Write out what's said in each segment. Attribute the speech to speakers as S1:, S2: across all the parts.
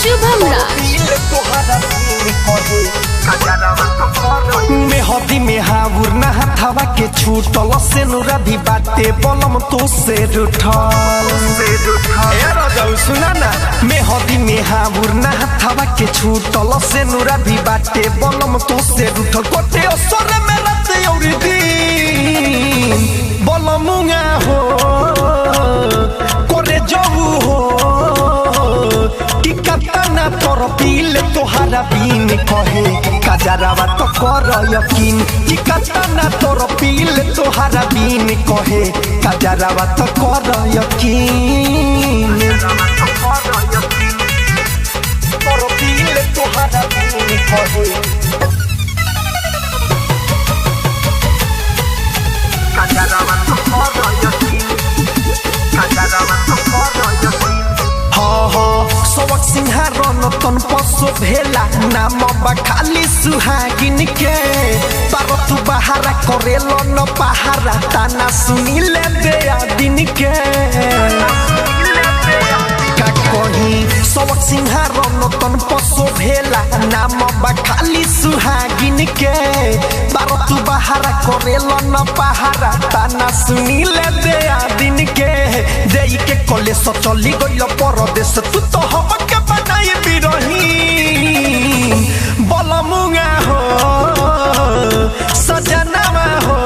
S1: शुभम राज।
S2: मेहदी में हाउर ना हथवा के छूटल से नुरा भी बाटे बलम तो से रूठल। सुना ना मेहदी में हाउर ना हथवा के छूटल से नुरा भी बाटे बलम तो से रूठल। कोटे असर में रात और दिन बलमुंगा हो करे जाऊ हो कि कतना तोर पीले तोहरा बीन कहे कजरावा तो कर यकीन कि कतना तोर पीले तोहरा बीन कहे कजरावा तो कर यकीन। तोर पीले तोहरा बीन कहे कजरावा तो कर यकीन कजरावा तो कर यकीन। सबक सिंहारन तन पसो भेला नाम खाली सुहागिन के पारो तू बहारा करेलो न पहारा ताना सुनी ले दे दिन के का कहीं। सबक सिंहारन तन पसो भेला नाम खाली सुहागिन के पारो तू बहारा करेलो न पहारा ताना सुनी ले दे दिन के। देई के कले सो चली गइल परदेश तू तो हमके बनाई बिरही बलमुंगा हो सजनावा हो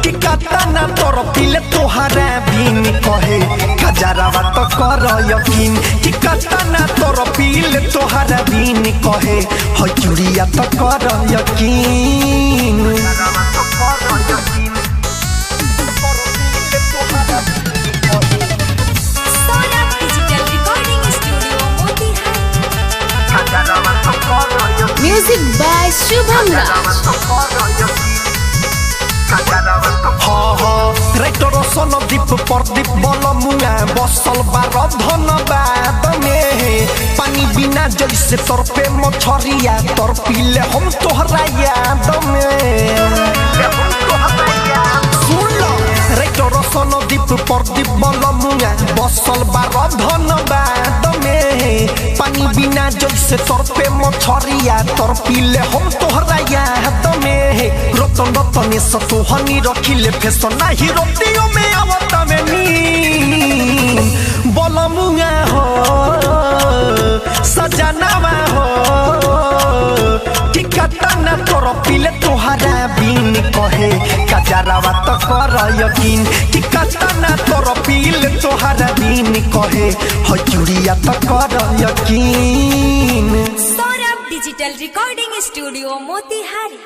S2: कि कतना तोर पीले तोहरा बीन कहे कजरावा तो कर यकीन कि कतना तोर पीले तोहरा बीन कहे हो चुड़िया तो कर यकीन।
S1: Music by Shubham Raj.
S2: Writer Sandeep Pradeep बलमुंगा बसल बार धनबाद में पानी बिना जैसे तोर पे मछरिया तोर पीले हम तोहरा याद में। राइटर सनदीप प्रदीप बलमुंगा बसल बार धनबाद में पानी बिना जैसे तोर पे मछरिया तोर पीले हम तोहरा याद में। रतन रतने सतोहनी रखिले फेस नाही रोटियों में आवत में नी बलमुंगा हो सजनावा हो कि कतना तोर पीले तोहरा बीन कहे कजरावा तो कर यकीन कि कतना तोर पीले तोहरा बीन कहे हो चुड़िया तो कर यकीन।
S3: Saurabh digital recording studio Motihari.